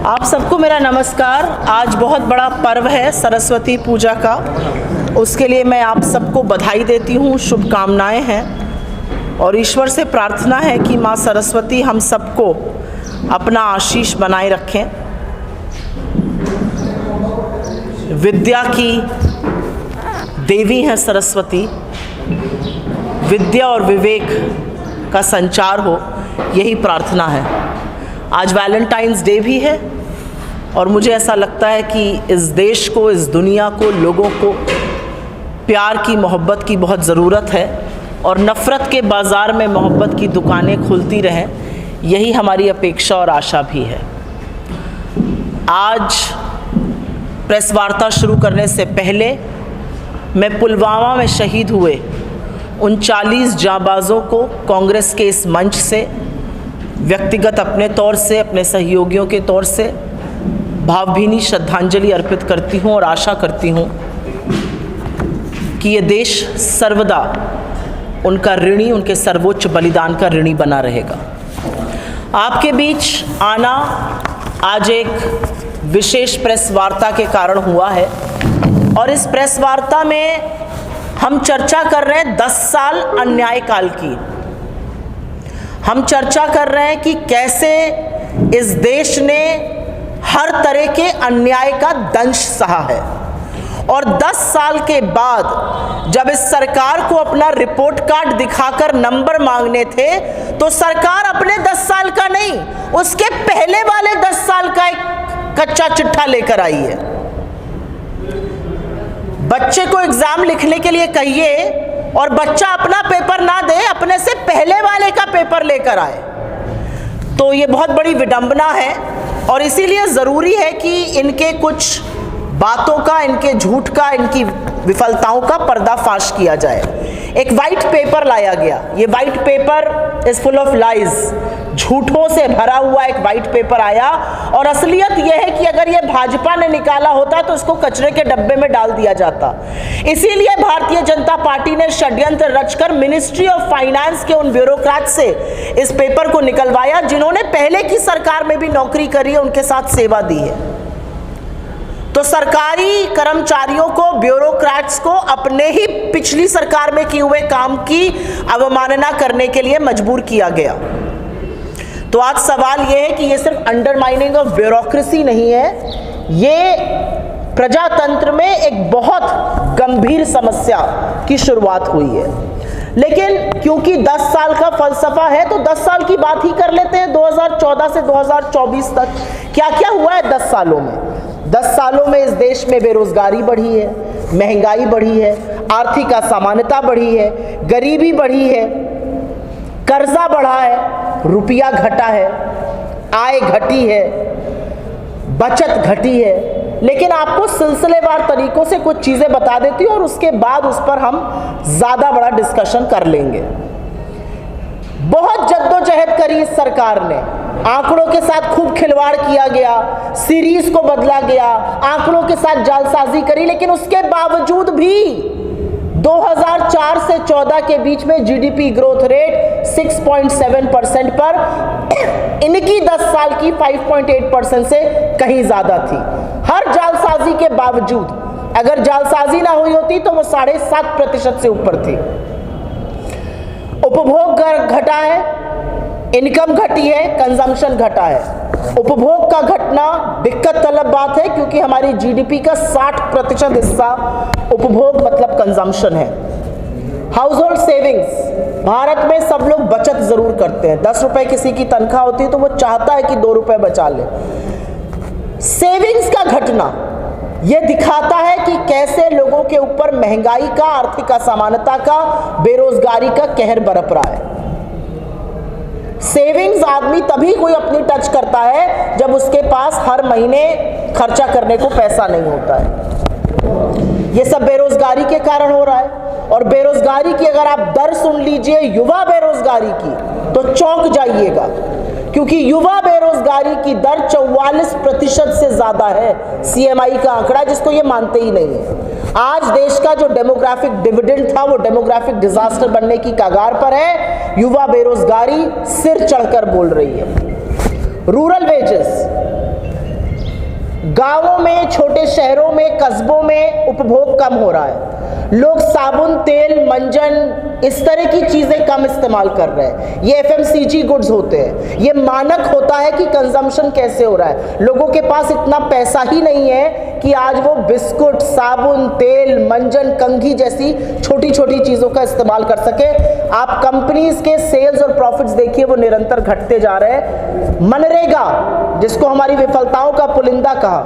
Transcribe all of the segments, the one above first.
आप सबको मेरा नमस्कार। आज बहुत बड़ा पर्व है सरस्वती पूजा का, उसके लिए मैं आप सबको बधाई देती हूँ, शुभकामनाएं हैं और ईश्वर से प्रार्थना है कि माँ सरस्वती हम सबको अपना आशीष बनाए रखें। विद्या की देवी हैं सरस्वती, विद्या और विवेक का संचार हो, यही प्रार्थना है। आज वैलेंटाइंस डे भी है और मुझे ऐसा लगता है कि इस देश को, इस दुनिया को, लोगों को प्यार की, मोहब्बत की बहुत ज़रूरत है और नफ़रत के बाज़ार में मोहब्बत की दुकानें खुलती रहें, यही हमारी अपेक्षा और आशा भी है। आज प्रेस वार्ता शुरू करने से पहले मैं पुलवामा में शहीद हुए उन 40 जांबाज़ों को कांग्रेस के इस मंच से, व्यक्तिगत अपने तौर से, अपने सहयोगियों के तौर से भावभीनी श्रद्धांजलि अर्पित करती हूँ और आशा करती हूँ कि ये देश सर्वदा उनका ऋणी, उनके सर्वोच्च बलिदान का ऋणी बना रहेगा। आपके बीच आना आज एक विशेष प्रेस वार्ता के कारण हुआ है और इस प्रेस वार्ता में हम चर्चा कर रहे हैं 10 साल अन्याय काल की। हम चर्चा कर रहे हैं कि कैसे इस देश ने हर तरह के अन्याय का दंश सहा है और 10 साल के बाद जब इस सरकार को अपना रिपोर्ट कार्ड दिखाकर नंबर मांगने थे तो सरकार अपने 10 साल का नहीं, उसके पहले वाले 10 साल का एक कच्चा चिट्ठा लेकर आई है। बच्चे को एग्जाम लिखने के लिए कहिए और बच्चा अपना पेपर ना दे, अपने से पहले वाले का पेपर लेकर आए, तो ये बहुत बड़ी विडंबना है और इसीलिए ज़रूरी है कि इनके कुछ बातों का, इनके झूठ का, इनकी विफलताओं का पर्दाफाश किया जाए। एक वाइट पेपर लाया गया, ये white paper is full of lies, झूठों से भरा हुआ एक वाइट पेपर आया और असलियत यह है कि अगर ये भाजपा ने निकाला होता तो इसको कचरे के डब्बे में डाल दिया जाता। इसीलिए भारतीय जनता पार्टी ने षड्यंत्र रचकर मिनिस्ट्री ऑफ फाइनेंस के उन ब्यूरोक्रेट से इस पेपर को निकलवाया जिन्होंने पहले की सरकार में भी नौकरी करी है, उनके साथ सेवा दी है। तो सरकारी कर्मचारियों को, ब्यूरोक्रेट्स को अपने ही पिछली सरकार में किए हुए काम की अवमानना करने के लिए मजबूर किया गया। तो आज सवाल यह है कि ये सिर्फ अंडरमाइनिंग ऑफ ब्यूरोक्रेसी नहीं है, ये प्रजातंत्र में एक बहुत गंभीर समस्या की शुरुआत हुई है। लेकिन क्योंकि 10 साल का फलसफा है तो 10 साल की बात ही कर लेते हैं। 2014 से 2024 तक क्या क्या हुआ है 10 सालों में? 10 सालों में इस देश में बेरोजगारी बढ़ी है, महंगाई बढ़ी है, आर्थिक असमानता बढ़ी है, गरीबी बढ़ी है, कर्जा बढ़ा है, रुपया घटा है, आय घटी है, बचत घटी है। लेकिन आपको सिलसिलेवार तरीकों से कुछ चीज़ें बता देती हूँ और उसके बाद उस पर हम ज़्यादा बड़ा डिस्कशन कर लेंगे। बहुत जद्दोजहद करी इस सरकार ने, आंकड़ों के साथ खूब खिलवाड़ किया गया, सीरीज को बदला गया, आंकड़ों के साथ जालसाजी करी, लेकिन उसके बावजूद भी 2004 से 14 के बीच में जीडीपी ग्रोथ रेट 6.7% पर इनकी 10 साल की 5.8% से कहीं ज़्यादा थी। हर जालसाजी के बावजूद, अगर जालसाजी ना हुई होती तो वो 7.5% से ऊपर थी। उपभोग घटा है, इनकम घटी है, कंजम्पशन घटा है। उपभोग का घटना दिक्कत तलब बात है क्योंकि हमारी जीडीपी का 60% हिस्सा उपभोग मतलब कंजम्पशन है। हाउस होल्ड सेविंग्स, भारत में सब लोग बचत जरूर करते हैं। 10 रुपए किसी की तनख्वाह होती है तो वो चाहता है कि 2 रुपए बचा ले। सेविंग्स का घटना ये दिखाता है कि कैसे लोगों के ऊपर महंगाई का, आर्थिक असमानता का, बेरोजगारी का कहर बरप रहा है। सेविंग्स आदमी तभी कोई अपनी टच करता है जब उसके पास हर महीने खर्चा करने को पैसा नहीं होता है। ये सब बेरोजगारी के कारण हो रहा है और बेरोजगारी की अगर आप दर सुन लीजिए, युवा बेरोजगारी की, तो चौंक जाइएगा क्योंकि युवा बेरोजगारी की दर 44% से ज्यादा है। सीएमआई का आंकड़ा, जिसको ये मानते ही नहीं है। आज देश का जो डेमोग्राफिक डिविडेंड था वो डेमोग्राफिक डिजास्टर बनने की कगार पर है। युवा बेरोजगारी सिर चढ़कर बोल रही है। रूरल वेजेस, गांवों में, छोटे शहरों में, कस्बों में उपभोग कम हो रहा है। लोग साबुन, तेल, मंजन, इस तरह की चीजें कम इस्तेमाल कर रहे हैं। ये एफएमसीजी गुड्स होते हैं। ये मानक होता है कि कंजम्पशन कैसे हो रहा है। लोगों के पास इतना पैसा ही नहीं है कि आज वो बिस्कुट, साबुन, तेल, मंजन, कंघी जैसी छोटी छोटी चीजों का इस्तेमाल कर सके। आप कंपनीज के सेल्स और प्रॉफिट्स देखिए, वो निरंतर घटते जा रहे हैं। मनरेगा, जिसको हमारी विफलताओं का पुलिंदा कहा,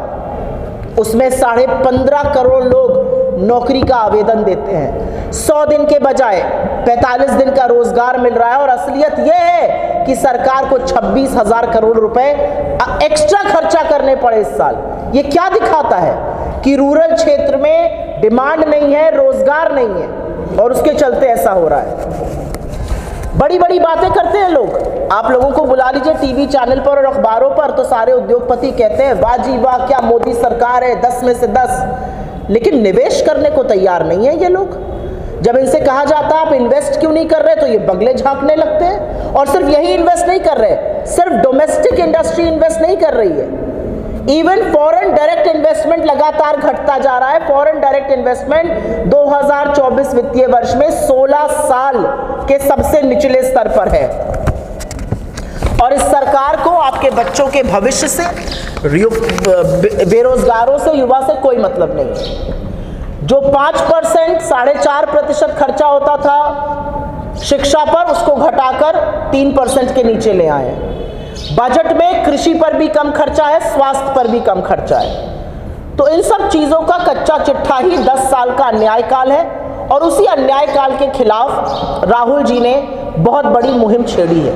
उसमें 15.5 करोड़ लोग नौकरी का आवेदन देते हैं। 100 दिन के बजाय 45 दिन का रोजगार मिल रहा है। और असलियत यह है कि सरकार को 26,000 करोड़ रुपए एक्स्ट्रा खर्चा करने पड़े इस साल। ये क्या दिखाता है कि रूरल क्षेत्र में डिमांड नहीं है, रोजगार नहीं है, और उसके चलते ऐसा हो रहा है। बड़ी बड़ी बातें करते हैं लोग। आप लोगों को बुला लीजिए टीवी चैनल पर और अखबारों पर, तो सारे उद्योगपति कहते हैं वाह जी वाह, क्या मोदी सरकार है, 10 में से 10। लेकिन निवेश करने को तैयार नहीं है ये लोग। जब इनसे कहा जाता है आप इन्वेस्ट क्यों नहीं कर रहे, तो ये बगले झांकने लगते हैं। और सिर्फ यही इन्वेस्ट नहीं कर रहे, सिर्फ डोमेस्टिक इंडस्ट्री इन्वेस्ट नहीं कर रही है, इवन फॉरेन डायरेक्ट इन्वेस्टमेंट लगातार घटता जा रहा है। फॉरेन डायरेक्ट इन्वेस्टमेंट 2024 वित्तीय वर्ष में 16 साल के सबसे निचले स्तर पर है। और इस सरकार को आपके बच्चों के भविष्य से, बेरोजगारों से, युवा से कोई मतलब नहीं है। जो 5%, 4.5% खर्चा होता था शिक्षा पर, उसको घटाकर 3% के नीचे ले आए। बजट में कृषि पर भी कम खर्चा है, स्वास्थ्य पर भी कम खर्चा है। तो इन सब चीजों का कच्चा चिट्ठा ही 10 साल का अन्याय काल है। और उसी अन्याय काल के खिलाफ राहुल जी ने बहुत बड़ी मुहिम छेड़ी है।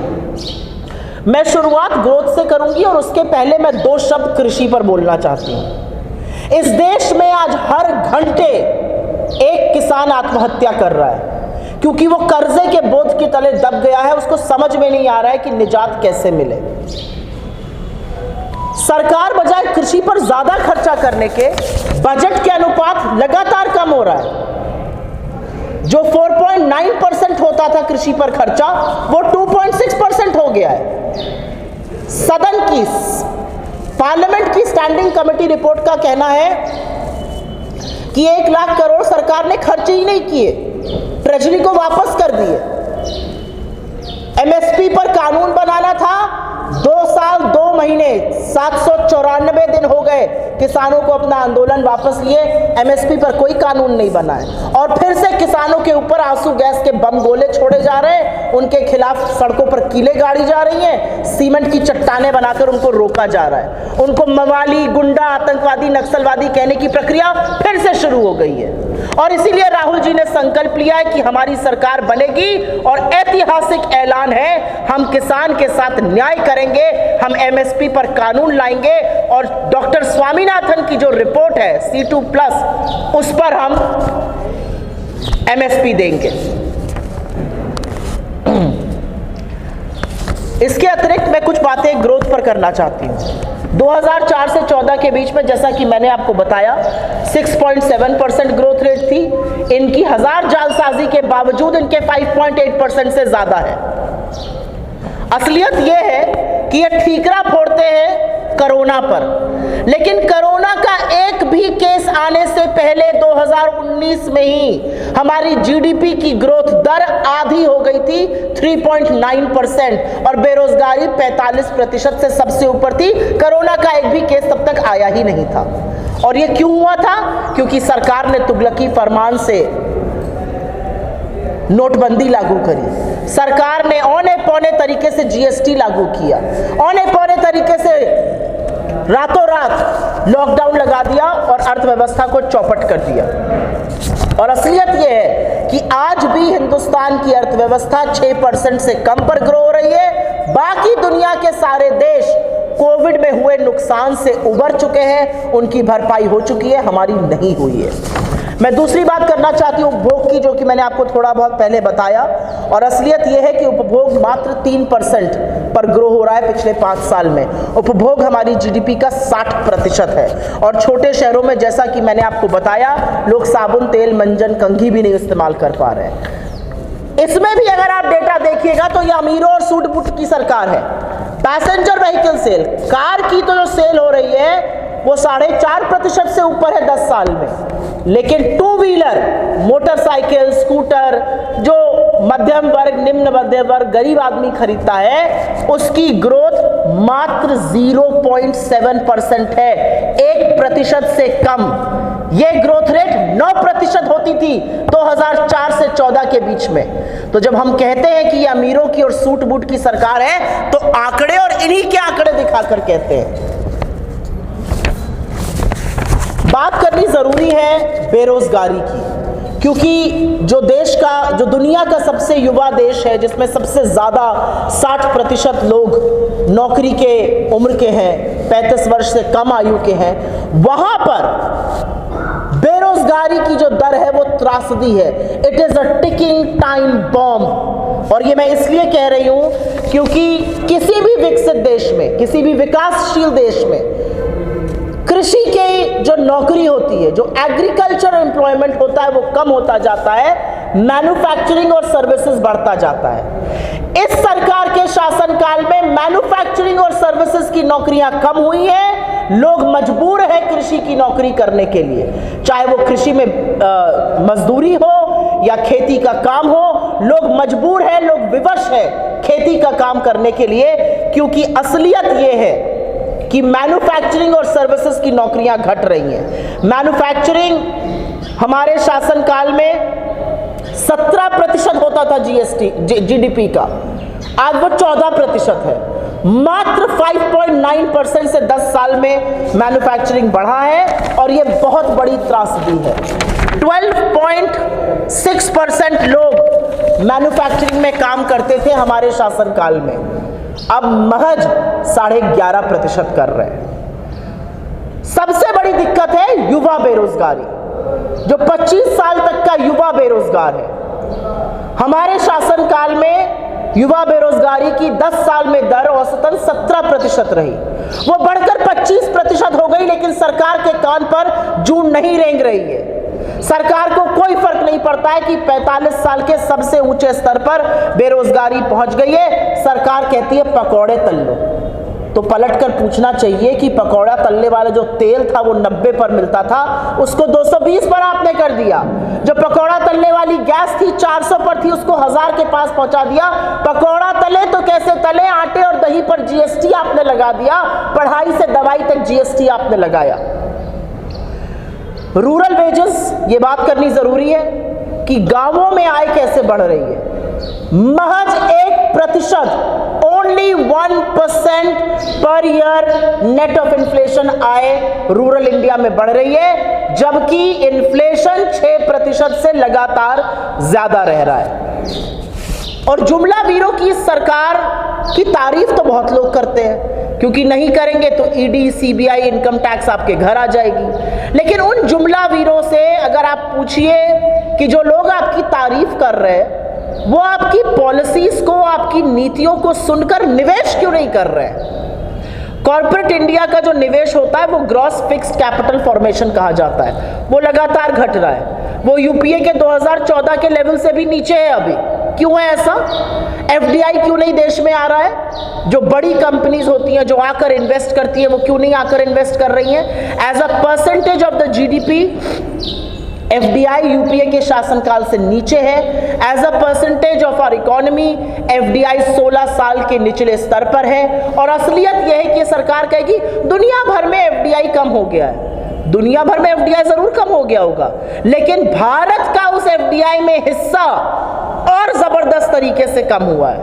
मैं शुरुआत ग्रोथ से करूंगी और उसके पहले मैं 2 शब्द कृषि पर बोलना चाहती हूं। इस देश में आज हर घंटे एक किसान आत्महत्या कर रहा है, क्योंकि वो कर्जे के बोझ के तले दब गया है। उसको समझ में नहीं आ रहा है कि निजात कैसे मिले। सरकार बजाय कृषि पर ज्यादा खर्चा करने के, बजट के अनुपात लगातार कम हो रहा है। जो 4.9% होता था कृषि पर खर्चा, वो 2.6% हो गया है। सदन की, पार्लियामेंट की स्टैंडिंग कमेटी रिपोर्ट का कहना है कि 1 लाख करोड़ सरकार ने खर्च ही नहीं किए, ट्रेजरी को वापस कर दिए। एमएसपी पर कानून बनाना था, 2 साल 2 महीने 794 दिन हो गए किसानों को अपना आंदोलन वापस लिए, एमएसपी पर कोई कानून नहीं बना है। और फिर से किसानों के ऊपर आंसू गैस के बम गोले छोड़े जा रहे हैं, उनके खिलाफ सड़कों पर कीलें गाड़ी जा रही हैं, सीमेंट की चट्टानें बनाकर उनको रोका जा रहा है। उनको मवाली, गुंडा, आतंकवादी, नक्सलवादी कहने की प्रक्रिया फिर से शुरू हो गई है। और इसीलिए राहुल जी ने संकल्प लिया है कि हमारी सरकार बनेगी और ऐतिहासिक ऐलान है, हम किसान के साथ न्याय करेंगे, हम एमएसपी पर कानून लाएंगे और डॉक्टर स्वामीनाथन की जो रिपोर्ट है C2+, उस पर हम एमएसपी देंगे। इसके अतिरिक्त मैं कुछ बातें ग्रोथ पर करना चाहती हूं। 2004 से 14 के बीच में, जैसा कि मैंने आपको बताया, 6.7% ग्रोथ रेट थी। इनकी 1000 जालसाजी के बावजूद इनके 5.8% से ज्यादा है। असलियत यह है कि ये ठीकरा फोड़ते हैं कोरोना पर, लेकिन कोरोना का एक भी केस आने से पहले 2019 में ही हमारी जीडीपी की ग्रोथ दर आधी हो गई थी, 3.9%, और बेरोजगारी 45% से सबसे ऊपर थी। कोरोना का एक भी केस तब तक आया ही नहीं था। और ये क्यों हुआ था? क्योंकि सरकार ने तुगलकी फरमान से नोटबंदी लागू करी, सरकार ने औने पौने तरीके से जीएसटी लागू किया, औने पौने तरीके से रातों रात लॉकडाउन लगा दिया और अर्थव्यवस्था को चौपट कर दिया। और असलियत यह है कि आज भी हिंदुस्तान की अर्थव्यवस्था 6% से कम पर ग्रो हो रही है। बाकी दुनिया के सारे देश कोविड में हुए नुकसान से उबर चुके हैं, उनकी भरपाई हो चुकी है, हमारी नहीं हुई है। मैं दूसरी बात करना चाहती हूँ उपभोग की, जो कि मैंने आपको थोड़ा बहुत पहले बताया। और असलियत यह है कि उपभोग मात्र 3% पर ग्रो हो रहा है पिछले 5 साल में। उपभोग हमारी जीडीपी का 60% है। और छोटे शहरों में, जैसा कि मैंने आपको बताया, लोग साबुन, तेल, मंजन, कंघी भी नहीं इस्तेमाल कर पा रहे हैं। इसमें भी अगर आप डेटा देखिएगा तो ये अमीरों और सूट-बूट की सरकार है। पैसेंजर व्हीकल सेल, कार की तो जो सेल हो रही है वो 4.5% से ऊपर है 10 साल में। लेकिन टू व्हीलर, मोटरसाइकिल, स्कूटर जो मध्यम वर्ग, निम्न मध्यम वर्ग, गरीब आदमी खरीदता है, उसकी ग्रोथ मात्र 0.7% है, 1% से कम। ये ग्रोथ रेट 9% होती थी 2004 से 14 के बीच में। तो जब हम कहते हैं कि ये अमीरों की और सूट बूट की सरकार है, तो आंकड़े और इन्हीं के आंकड़े दिखाकर कहते हैं। बात करनी जरूरी है बेरोजगारी की, क्योंकि जो दुनिया का सबसे युवा देश है, जिसमें सबसे ज्यादा 60% लोग नौकरी के उम्र के हैं, 35 वर्ष से कम आयु के हैं, वहां पर बेरोजगारी की जो दर है वो त्रासदी है। It is a ticking time bomb. और ये मैं इसलिए कह रही हूं क्योंकि किसी भी विकसित देश में, किसी भी विकासशील देश में कृषि की जो नौकरी होती है, जो एग्रीकल्चर एम्प्लॉयमेंट होता है, वो कम होता जाता है, मैन्युफैक्चरिंग और सर्विसेज बढ़ता जाता है। इस सरकार के शासनकाल में मैन्युफैक्चरिंग और सर्विसेज की नौकरियां कम हुई हैं। लोग मजबूर हैं कृषि की नौकरी करने के लिए, चाहे वो कृषि में मजदूरी हो या खेती का काम हो। लोग मजबूर हैं, लोग विवश हैं खेती का काम करने के लिए, क्योंकि असलियत ये है कि मैन्युफैक्चरिंग और सर्विसेज की नौकरियां घट रही हैं। मैन्युफैक्चरिंग हमारे शासनकाल में 17% होता था जीडीपी का, आज वो 14% है। मात्र 5.9% से 10 साल में मैन्युफैक्चरिंग बढ़ा है, और ये बहुत बड़ी त्रासदी है। 12.6% लोग मैन्युफैक्चरिंग में काम करते थे हमारे शासनकाल में, अब महज 11.5% कर रहे हैं। सबसे बड़ी दिक्कत है युवा बेरोजगारी, जो 25 साल तक का युवा बेरोजगार है। हमारे शासनकाल में युवा बेरोजगारी की 10 साल में दर औसतन 17% रही, वो बढ़कर 25% हो गई, लेकिन सरकार के कान पर जूं नहीं रेंग रही है। सरकार को कोई फर्क नहीं पड़ता है कि 45 साल के सबसे ऊंचे स्तर पर बेरोजगारी पहुंच गई है। सरकार कहती है पकौड़े तल लो। तो पलटकर पूछना चाहिए कि पकौड़ा तलने वाला जो तेल था वो 90 पर मिलता था, उसको 220 पर आपने कर दिया। जो पकौड़ा तलने वाली गैस थी 400 पर थी, उसको 1000 के पास पहुंचा दिया। पकौड़ा तले तो कैसे तले, आटे और दही पर जीएसटी आपने लगा दिया, पढ़ाई से दवाई तक जीएसटी आपने लगाया। रूरल वेजेस, ये बात करनी जरूरी है कि गांवों में आय कैसे बढ़ रही है। महज 1%, only 1% per year net of inflation I rural India में बढ़ रही है, जबकि इन्फ्लेशन 6% से लगातार ज्यादा रह रहा है। और जुमला वीरों की सरकार की तारीफ तो बहुत लोग करते हैं, क्योंकि नहीं करेंगे तो ईडी, सीबीआई, इनकम टैक्स आपके घर आ जाएगी। लेकिन उन जुमला वीरों से अगर आप पूछिए कि जो लोग आपकी तारीफ कर रहे हैं, वो आपकी पॉलिसीज को, आपकी नीतियों को सुनकर निवेश क्यों नहीं कर रहे हैं। कॉर्पोरेट इंडिया का जो निवेश होता है वो ग्रॉस फिक्स्ड कैपिटल फॉर्मेशन कहा जाता है, वो लगातार घट रहा है। वो यूपीए के 2014 के लेवल से भी नीचे है अभी। क्यों है ऐसा? एफडीआई क्यों नहीं देश में आ रहा है? जो बड़ी कंपनीज होती हैं, जो आकर इन्वेस्ट करती हैं, वो क्यों नहीं आकर इन्वेस्ट कर रही हैं? As a percentage of the GDP FDI UPA के शासनकाल से नीचे है। As a percentage of our economy FDI 16 साल के निचले स्तर पर है। और असलियत यह है कि सरकार कहेगी दुनिया भर में एफडीआई कम हो गया है। दुनिया भर में एफडीआई जरूर कम हो गया होगा, लेकिन भारत का उस एफडीआई में हिस्सा और जबरदस्त तरीके से कम हुआ है।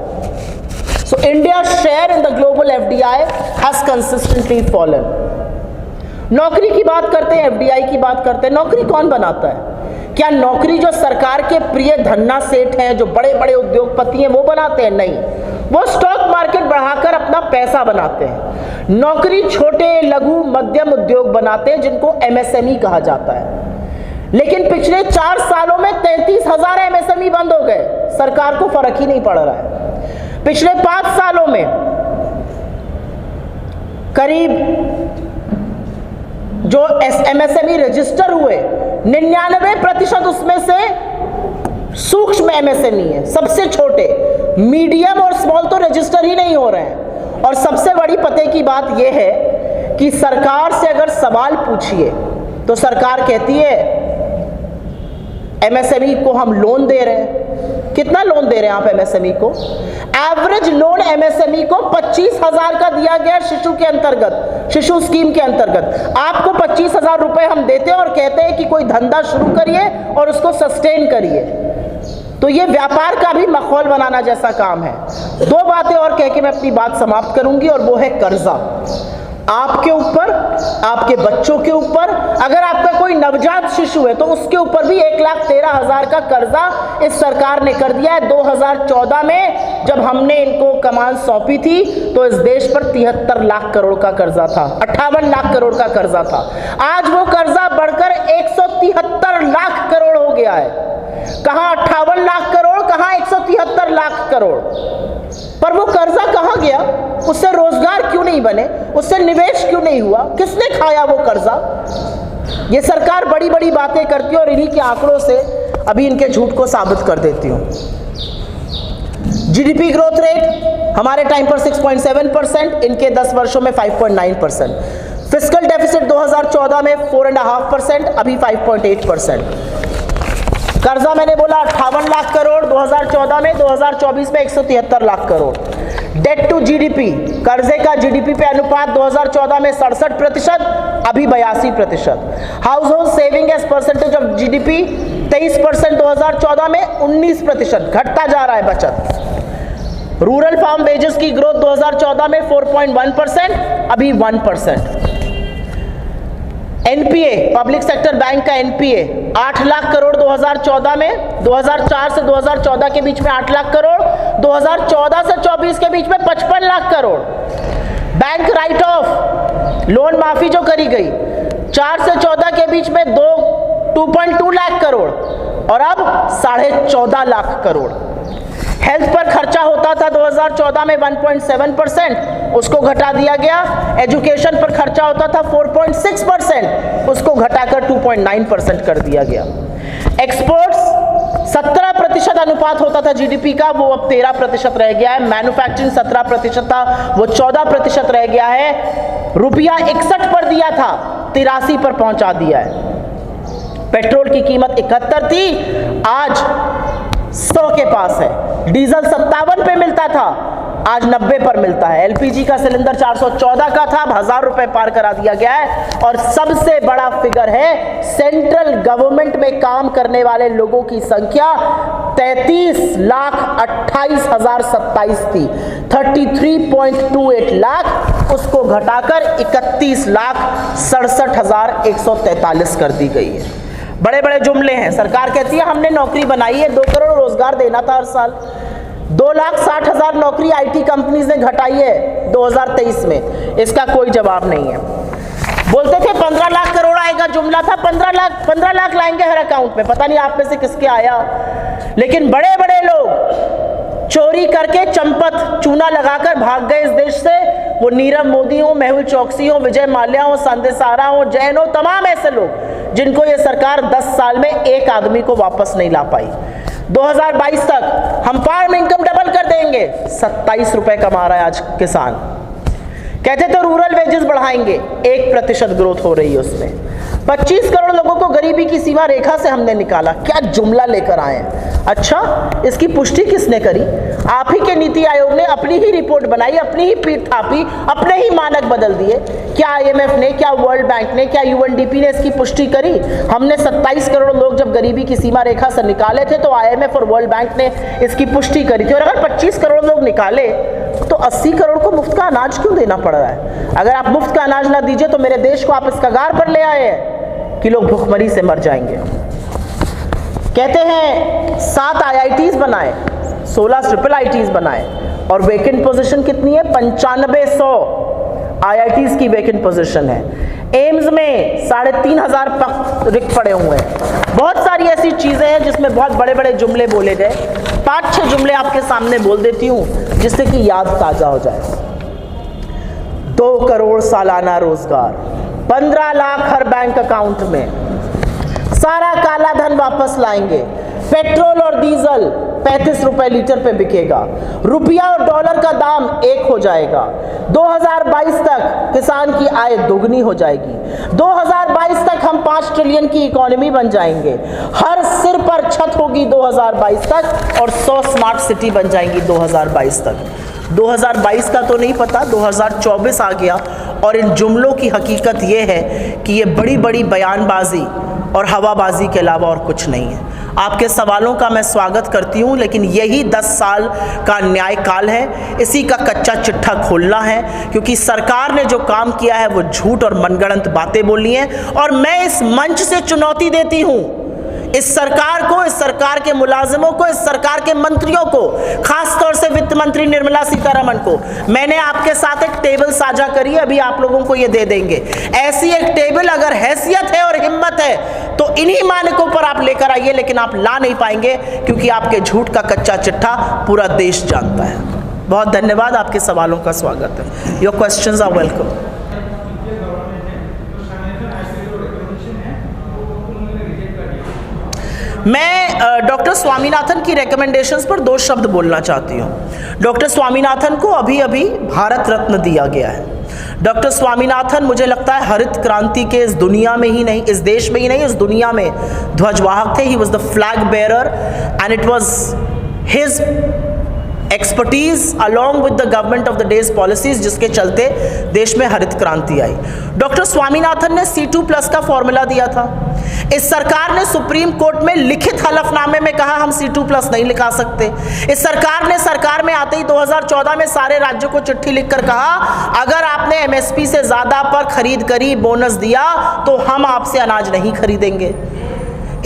So India share in the global FDI has consistently fallen. नौकरी की बात करते हैं, एफडीआई की बात करते हैं। नौकरी कौन बनाता है? क्या नौकरी जो सरकार के प्रिय धन्ना सेठ हैं, जो बड़े बड़े उद्योगपति हैं, वो बनाते हैं? नहीं, वो स्टॉक मार्केट बढ़ाकर अपना पैसा बनाते हैं। नौकरी छोटे, लघु, मध्यम उद्योग बनाते हैं, जिनको एमएसएमई कहा जाता है। लेकिन पिछले 4 सालों में 33,000 एमएसएमई बंद हो गए, सरकार को फर्क ही नहीं पड़ रहा है। पिछले 5 सालों में करीब जो एमएसएमई रजिस्टर हुए 99% उसमें से सूक्ष्म एमएसएमई है, सबसे छोटे। मीडियम और स्मॉल तो रजिस्टर ही नहीं हो रहे हैं। और सबसे बड़ी पते की बात यह है कि सरकार से अगर सवाल पूछिए तो सरकार कहती है एमएसएमई को हम लोन दे रहे हैं। कितना लोन दे रहे हैं आप एमएसएमई को? एवरेज लोन एमएसएमई को 25,000 का दिया गया शिशु के अंतर्गत, शिशु स्कीम के अंतर्गत। आपको 25,000 रुपए हम देते हैं और कहते हैं कि कोई धंधा शुरू करिए और उसको सस्टेन करिए। तो ये व्यापार का भी माहौल बनाना जैसा काम है। दो बातें और कह के मैं अपनी बात समाप्त करूंगी, और वो है कर्जा। आपके ऊपर, आपके बच्चों के ऊपर, अगर आपका कोई नवजात शिशु है तो उसके ऊपर भी 1,13,000 का कर्जा इस सरकार ने कर दिया है। 2014 में जब हमने इनको कमान सौंपी थी तो इस देश पर 73 लाख करोड़ का कर्जा था, 58 लाख करोड़ का कर्जा था। आज वो कर्जा बढ़कर 173 लाख करोड़ हो गया है। कहां 58 लाख करोड़, कहां 173 लाख करोड़। पर वो कर्जा कहां गया? उससे रोजगार क्यों नहीं बने? उससे निवेश क्यों नहीं हुआ? किसने खाया वो कर्जा? ये सरकार बड़ी बड़ी बातें करती है और इन्हीं के आंकड़ों से अभी इनके झूठ को साबित कर देती हूं। जीडीपी ग्रोथ रेट हमारे टाइम पर 6.7%, इनके 10 वर्षों में 5.9%। फिस्कल डेफिसिट 2014 में 4.5%, अभी 5.8%। कर्जा मैंने बोला 58 लाख करोड़ 2014 में, 2024 में 173 lakh crore. Debt to GDP, कर्जे का जीडीपी पे अनुपात 2014 में 67%, अभी 82%। Household saving as percentage of GDP 23% 2014 में, 19%, घटता जा रहा है बचत। रूरल फार्म वेजेस की ग्रोथ 2014 में 4.1%, अभी 1%। एनपीए, पब्लिक सेक्टर बैंक का एनपीए 8 लाख करोड़ 2014 में, 2004 से 2014 के बीच में 8 लाख करोड़, 2014 से 24 के बीच में 55 lakh crore. Bank right of, loan माफी जो करी गई 4 से 14 के बीच में 2.2 लाख करोड़ और अब 14.5 लाख करोड़। हेल्थ पर खर्चा होता था 2014 में 1.7%, उसको घटा दिया गया। एजुकेशन पर खर्चा होता था 4.6%, उसको घटाकर 2.9% कर दिया गया। एक्सपोर्ट्स 17% अनुपात होता था जीडीपी का, वो अब 13% रह गया है। मैन्युफैक्चरिंग 17% था, वो 14% रह गया है। रुपया 61 पर दिया था, 83 पर पहुंचा दिया है। पेट्रोल की कीमत 71 थी, आज 100 के पास है। डीजल 57 पे मिलता था, आज 90 पर मिलता है। एलपीजी का सिलेंडर 414 का था, 1000 रुपए पार करा दिया गया है। और सबसे बड़ा फिगर है, सेंट्रल गवर्नमेंट में काम करने वाले लोगों की संख्या 33,28,027 थी, 33.28 लाख, उसको घटाकर 31,67,143 कर दी गई है। बड़े बड़े जुमले हैं। सरकार कहती है हमने नौकरी बनाई है, 2 करोड़ रोजगार देना था हर साल। 2,60,000 नौकरी आईटी कंपनीज ने घटाई है 2023 में, इसका कोई जवाब नहीं है। बोलते थे 15 लाख करोड़ आएगा, जुमला था 15 लाख लाएंगे हर अकाउंट में, पता नहीं आप में से किसके आया। लेकिन बड़े बड़े लोग चोरी करके चंपत चूना लगाकर भाग गए इस देश से। वो नीरव मोदी हो, मेहुल चौकसी हो, विजय माल्या हो, संजय सारा हो, जैन हो, तमाम ऐसे लोग जिनको ये सरकार 10 साल में एक आदमी को वापस नहीं ला पाई। 2022 तक हम फार्म इनकम डबल कर देंगे, 27 रुपए कमा रहा है आज किसान। कहते तो रूरल वेजेस बढ़ाएंगे, 1% ग्रोथ हो रही है उसमें। 25 करोड़ लोगों को गरीबी की सीमा रेखा से हमने निकाला। क्या जुमला लेकर आए हैं। अच्छा, इसकी पुष्टि किसने करी? आप ही के नीति आयोग ने अपनी ही रिपोर्ट बनाई, अपनी ही पीठ थापी, अपने ही मानक बदल दिए। क्या आईएमएफ ने, क्या वर्ल्ड बैंक ने, क्या यूएनडीपी ने इसकी पुष्टि करी? हमने 27 करोड़ लोग जब गरीबी की सीमा रेखा से निकाले थे तो आईएमएफ और वर्ल्ड बैंक ने इसकी पुष्टि करी थी। और अगर 25 करोड़ लोग निकाले तो 80 करोड़ को मुफ्त का अनाज क्यों देना पड़ रहा है? अगर आप मुफ्त का अनाज ना दीजिए तो मेरे देश को आप इस कगार पर ले आए हैं कि लोग भूखमरी से मर जाएंगे। कहते हैं 7 आईआईटीज बनाए, 16 ट्रिपल आईटीज बनाए और वेकेंट पोजीशन कितनी है? 9500 आईआईटीज की वेकेंट पोजीशन है। एम्स में 3,500 रिक्त पड़े हुए हैं। बहुत सारी ऐसी चीजें हैं जिसमें बहुत बड़े बड़े जुमले बोले गए। 5-6 जुमले आपके सामने बोल देती हूं जिससे कि याद ताजा हो जाए। 2 करोड़ सालाना रोजगार, 15 लाख हर बैंक अकाउंट में, सारा काला धन वापस लाएंगे। पेट्रोल और डीजल 35 रुपए लीटर पे बिकेगा। रुपया और डॉलर का दाम एक हो जाएगा। 2022 तक किसान की आय दोगुनी हो जाएगी। 2022 तक हम 5 ट्रिलियन की इकोनॉमी बन जाएंगे। हर सिर पर छत होगी 2022 तक, और 100 स्मार्ट सिटी बन जाएंगी 2022 तक। 2022 का तो नहीं पता, 2024 आ गया, और इन जुमलों की हकीकत ये है कि ये बड़ी बड़ी बयानबाजी और हवाबाजी के अलावा और कुछ नहीं है। आपके सवालों का मैं स्वागत करती हूँ, लेकिन यही 10 साल का न्याय काल है, इसी का कच्चा चिट्ठा खोलना है, क्योंकि सरकार ने जो काम किया है वो झूठ और मनगढ़ंत बातें बोली हैं। और मैं इस मंच से चुनौती देती हूँ इस सरकार को, इस सरकार के मुलाजिमों को, इस सरकार के मंत्रियों को, खास तौर से वित्त मंत्री निर्मला सीतारमण को। मैंने आपके साथ एक टेबल साझा करी, अभी आप लोगों को ये दे देंगे। ऐसी एक टेबल अगर हैसियत है और हिम्मत है तो इन्हीं मानकों पर आप लेकर आइए, लेकिन आप ला नहीं पाएंगे, क्योंकि आपके झूठ का कच्चा चिट्ठा पूरा देश जानता है। बहुत धन्यवाद, आपके सवालों का स्वागत है। Your questions are welcome. मैं डॉक्टर स्वामीनाथन की रिकमेंडेशंस पर 2 शब्द बोलना चाहती हूँ। डॉक्टर स्वामीनाथन को अभी अभी भारत रत्न दिया गया है। डॉक्टर स्वामीनाथन मुझे लगता है हरित क्रांति के इस दुनिया में ही नहीं, इस देश में ही नहीं, इस दुनिया में ध्वजवाहक थे। He was the flag bearer and it was his expertise along with the government of the days policies, जिसके चलते देश में हरित क्रांति आई। डॉक्टर स्वामीनाथन ने C2+ का फॉर्मूला दिया था। इस सरकार ने सुप्रीम कोर्ट में लिखित हलफनामे में कहा हम C2+ नहीं लिखा सकते। इस सरकार ने सरकार में आते ही 2014 में सारे राज्यों को चिट्ठी लिखकर कहा अगर आपने MSP से ज्यादा पर खरीद करी, बोनस दिया, तो हम आपसे अनाज नहीं खरीदेंगे।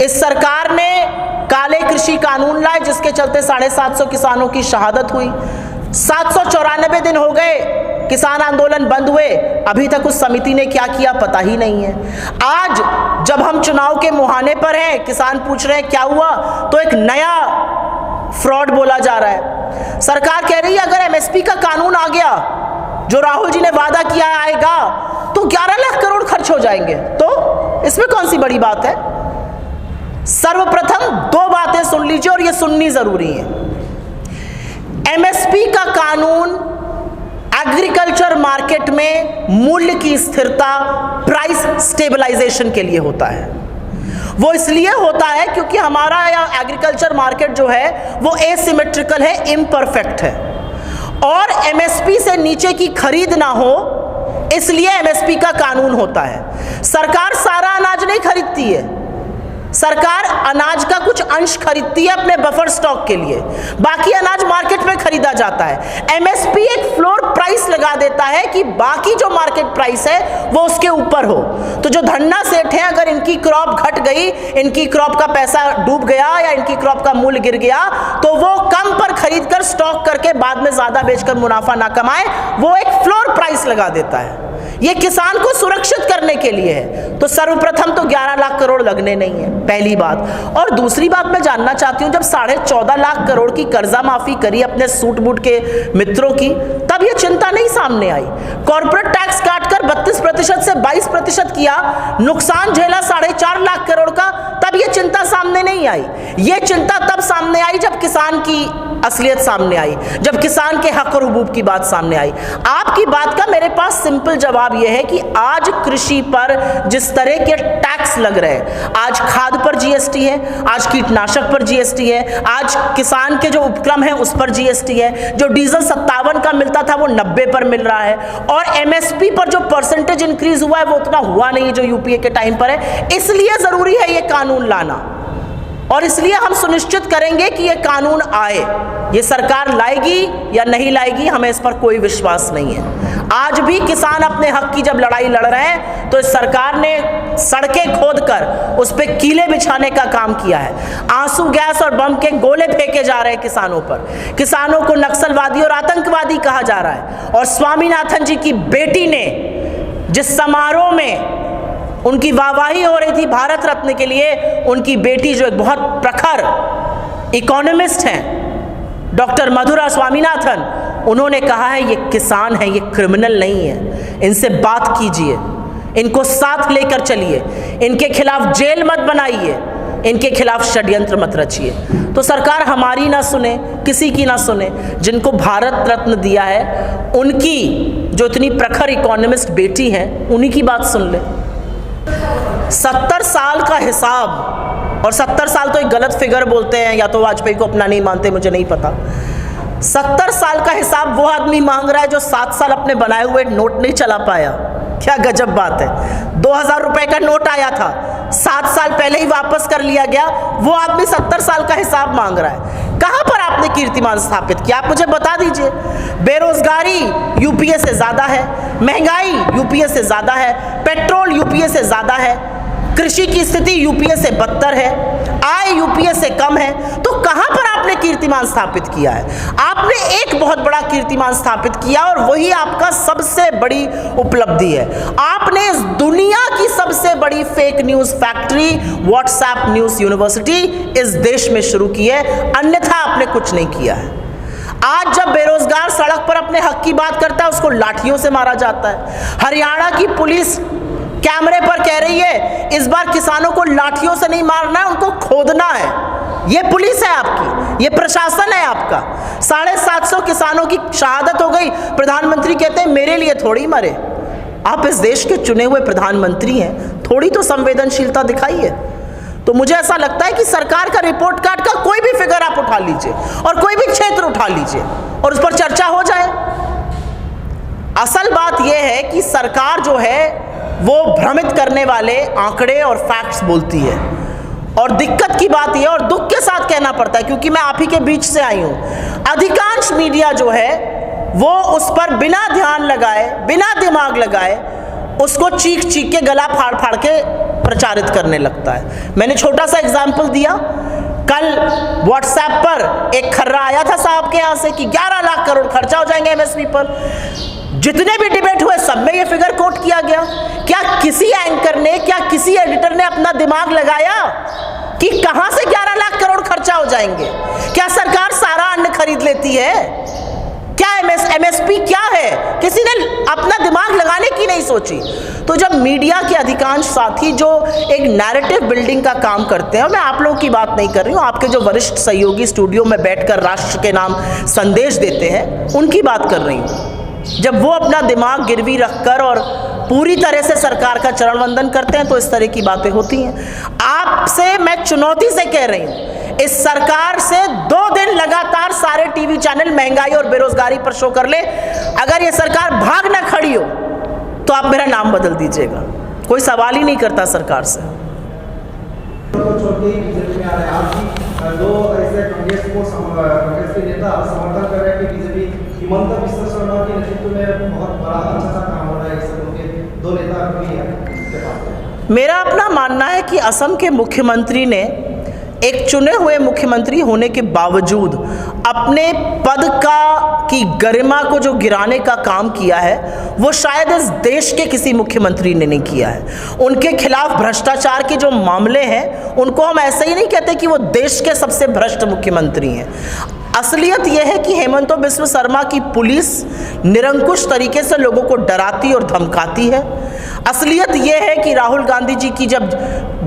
इस सरकार ने काले कृषि कानून लाए, जिसके चलते 750 किसानों की शहादत हुई। 794 दिन हो गए किसान आंदोलन बंद हुए, अभी तक उस समिति ने क्या किया पता ही नहीं है। आज जब हम चुनाव के मुहाने पर हैं, किसान पूछ रहे हैं क्या हुआ, तो एक नया फ्रॉड बोला जा रहा है। सरकार कह रही है अगर MSP का कानून आ गया, जो राहुल जी ने वादा किया आएगा, तो 11 लाख करोड़ खर्च हो जाएंगे। तो इसमें कौन सी बड़ी बात है? सर्वप्रथम 2 बातें सुन लीजिए, और ये सुननी जरूरी है। MSP का कानून एग्रीकल्चर मार्केट में मूल्य की स्थिरता, प्राइस स्टेबलाइजेशन के लिए होता है। वो इसलिए होता है क्योंकि हमारा एग्रीकल्चर मार्केट जो है वो एसिमेट्रिकल है, इम्परफेक्ट है, और MSP से नीचे की खरीद ना हो, इसलिए MSP का कानून होता है। सरकार सारा अनाज नहीं खरीदती है, सरकार अनाज का कुछ अंश खरीदती है अपने बफर स्टॉक के लिए, बाकी अनाज मार्केट में खरीदा जाता है। MSP एक फ्लोर प्राइस लगा देता है कि बाकी जो मार्केट प्राइस है वो उसके ऊपर हो। तो जो धन्ना सेठ हैं, अगर इनकी क्रॉप घट गई, इनकी क्रॉप का पैसा डूब गया या इनकी क्रॉप का मूल्य गिर गया, तो वो कम पर खरीद कर स्टॉक करके बाद में ज्यादा बेचकर मुनाफा ना कमाए, वो एक फ्लोर प्राइस लगा देता है। ये किसान को सुरक्षित करने के लिए है। तो सर्वप्रथम तो 11 लाख करोड़ लगने नहीं है, पहली बात। और दूसरी बात मैं जानना चाहती हूं, जब 14.5 लाख करोड़ की कर्जा माफी करी अपने सूट बूट के मित्रों की, तब ये चिंता नहीं सामने आई। कॉर्पोरेट टैक्स काटकर 32% से 22% किया, नुकसान झेला 4.5 लाख करोड़ का, तब ये चिंता सामने नहीं आई। ये चिंता तब सामने आई जब किसान की असलियत सामने आई, जब किसान के हक और हुकूक की बात सामने आई। आपकी बात का मेरे पास सिंपल जवाब यह है कि आज कृषि पर जिस तरह के टैक्स लग रहे हैं, आज खाद पर GST है, आज कीटनाशक पर GST है, आज किसान के जो उपक्रम है उस पर GST है, जो डीजल 57 का मिलता था वो 90 पर मिल रहा है, और MSP पर जो परसेंटेज इंक्रीज हुआ है वो उतना हुआ नहीं जो UPA के टाइम पर है। इसलिए जरूरी है ये कानून लाना, और इसलिए हम सुनिश्चित करेंगे कि ये कानून आए। ये सरकार लाएगी या नहीं लाएगी, हमें इस पर कोई विश्वास नहीं है। आज भी किसान अपने हक की जब लड़ाई लड़ रहे हैं, तो इस सरकार ने सड़कें खोदकर उस पर कीले बिछाने का काम किया है। आंसू गैस और बम के गोले फेंके जा रहे हैं किसानों पर, किसानों को नक्सलवादी और आतंकवादी कहा जा रहा है। और स्वामीनाथन जी की बेटी ने जिस समारोह में उनकी वाहवाही हो रही थी भारत रत्न के लिए, उनकी बेटी जो एक बहुत प्रखर इकोनॉमिस्ट हैं, डॉक्टर मधुरा स्वामीनाथन, उन्होंने कहा है ये किसान है, ये क्रिमिनल नहीं है, इनसे बात कीजिए, इनको साथ लेकर चलिए, इनके खिलाफ जेल मत बनाइए, इनके खिलाफ षड्यंत्र मत रचिए। तो सरकार हमारी ना सुने, किसी की ना सुने, जिनको भारत रत्न दिया है उनकी जो इतनी प्रखर इकोनॉमिस्ट बेटी हैं उन्हीं की बात सुन ले। 70 साल का हिसाब, और 70 साल तो एक गलत फिगर बोलते हैं, या तो वाजपेयी को अपना नहीं मानते, मुझे नहीं पता। 70 साल का हिसाब वो आदमी मांग रहा है जो 7 साल अपने बनाए हुए नोट नहीं चला पाया। क्या गजब बात है। 2000 रुपए का नोट आया था, 7 साल पहले ही वापस कर लिया गया, वो आदमी 70 साल का हिसाब मांग रहा है। कहां पर आपने कीर्तिमान स्थापित किया, आप मुझे बता दीजिए। बेरोजगारी यूपीए से ज्यादा है, महंगाई यूपीए से ज्यादा है, पेट्रोल यूपीए से ज्यादा है, कृषि की स्थिति यूपीए से बदतर है, आय यूपीए से कम है। तो कहां पर आपने कीर्तिमान स्थापित किया है? आपने एक बहुत बड़ा कीर्तिमान स्थापित किया और वही आपका सबसे बड़ी उपलब्धि है। आपने इस दुनिया की सबसे बड़ी fake news factory WhatsApp news university इस देश में शुरू की है, अन्यथा आपने कुछ नहीं किया है। आज जब बेरोजगार सड़क पर अपने हक की बात करता है उसको लाठियों से मारा जाता है। हरियाणा की पुलिस कैमरे पर कह रही है इस बार किसानों को लाठियों से नहीं मारना है, उनको खोदना है। ये पुलिस है आपकी, ये प्रशासन है आपका। 750 किसानों की शहादत हो गई, प्रधानमंत्री कहते हैं मेरे लिए थोड़ी मरे। आप इस देश के चुने हुए प्रधानमंत्री हैं, थोड़ी तो संवेदनशीलता दिखाइए। तो मुझे ऐसा लगता है कि सरकार का रिपोर्ट कार्ड का कोई भी फिगर आप उठा लीजिए और कोई भी क्षेत्र उठा लीजिए और उस पर चर्चा हो जाए। असल बात यह है कि सरकार जो है वो भ्रमित करने वाले आंकड़े और फैक्ट्स बोलती है, और दिक्कत की बात यह, और दुख के साथ कहना पड़ता है क्योंकि मैं आप ही के बीच से आई हूं, अधिकांश मीडिया जो है वो उस पर बिना ध्यान लगाए, बिना दिमाग लगाए उसको चीख चीख के गला फाड़ फाड़ के प्रचारित करने लगता है। मैंने छोटा सा एग्जाम्पल दिया, कल व्हाट्सएप पर एक खर्रा आया था साहब के यहाँ से कि 11 लाख करोड़ खर्चा हो जाएंगे एमएसपी पर। जितने भी डिबेट हुए सब में ये फिगर कोट किया गया। क्या किसी एंकर ने, क्या किसी एडिटर ने अपना दिमाग लगाया कि कहां से 11 लाख करोड़ खर्चा हो जाएंगे? क्या सरकार सारा अन्न खरीद लेती है? क्या एमएसपी क्या है? किसी ने अपना दिमाग लगाने की नहीं सोची। तो जब मीडिया के अधिकांश साथी जो एक नैरेटिव बिल्डिंग का काम करते हैं, मैं आप लोगों की बात नहीं कर रही हूं, आपके जो वरिष्ठ सहयोगी स्टूडियो में बैठकर राष्ट्र के नाम संदेश देते हैं उनकी बात कर रही हूं, जब वो अपना दिमाग गिरवी रखकर और पूरी तरह से सरकार का चरण वंदन करते हैं तो इस तरह की बातें होती हैं। आपसे मैं चुनौती से कह रही हूं, इस सरकार से 2 दिन लगातार सारे टीवी चैनल महंगाई और बेरोजगारी पर शो कर ले। अगर ये सरकार भाग ना खड़ी हो तो आप मेरा नाम बदल दीजिएगा, कोई सवाल ही नहीं करता सरकार से। दो ऐसे कांग्रेस के नेता समर्थन कर रहे हैं कि बीजेपी हिमंत बिस्वा शर्मा के नेतृत्व में बहुत बड़ा अच्छा काम हो रहा है। इस उनके 2 नेता भी हैं। मेरा अपना मानना है कि असम के मुख्यमंत्री ने एक चुने हुए मुख्यमंत्री होने के बावजूद अपने पद की गरिमा को जो गिराने का काम किया है वो शायद इस देश के किसी मुख्यमंत्री ने नहीं किया है। उनके खिलाफ भ्रष्टाचार के जो मामले हैं उनको हम ऐसे ही नहीं कहते कि वो देश के सबसे भ्रष्ट मुख्यमंत्री हैं। असलियत यह है कि हेमंत बिस्वा शर्मा की पुलिस निरंकुश तरीके से लोगों को डराती और धमकाती है। असलियत यह है कि राहुल गांधी जी की जब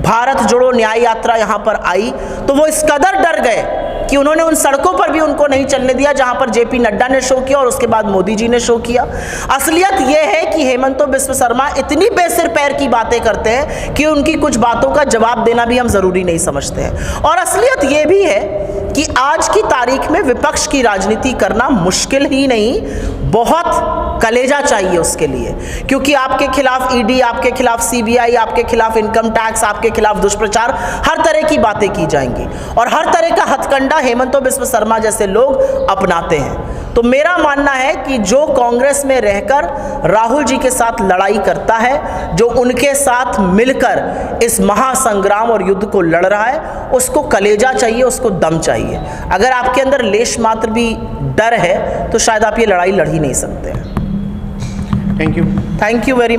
भारत जोड़ो न्याय यात्रा यहाँ पर आई तो वो इस कदर डर गए कि उन्होंने उन सड़कों पर भी उनको नहीं चलने दिया जहां पर जेपी नड्डा ने शो किया और उसके बाद मोदी जी ने शो किया। असलियत यह है कि हेमंत बिस्वा शर्मा इतनी बेसिर पैर की बातें करते हैं कि उनकी कुछ बातों का जवाब देना भी हम ज़रूरी नहीं समझते हैं। और असलियत यह भी है कि आज की तारीख में विपक्ष की राजनीति करना मुश्किल ही नहीं, बहुत कलेजा चाहिए उसके लिए, क्योंकि आपके खिलाफ ईडी, आपके खिलाफ सीबीआई, आपके खिलाफ इनकम टैक्स, आपके खिलाफ दुष्प्रचार, हर तरह की बातें की जाएंगी और हर तरह का हथकंडा हेमंत बिस्वा शर्मा जैसे लोग अपनाते हैं। तो मेरा मानना है कि जो कांग्रेस में रहकर राहुल जी के साथ लड़ाई करता है, जो उनके साथ मिलकर इस महासंग्राम और युद्ध को लड़ रहा है, उसको कलेजा चाहिए, उसको दम चाहिए। अगर आपके अंदर लेश मात्र भी डर है तो शायद आप ये लड़ाई लड़ ही नहीं सकते हैं। Thank you very much.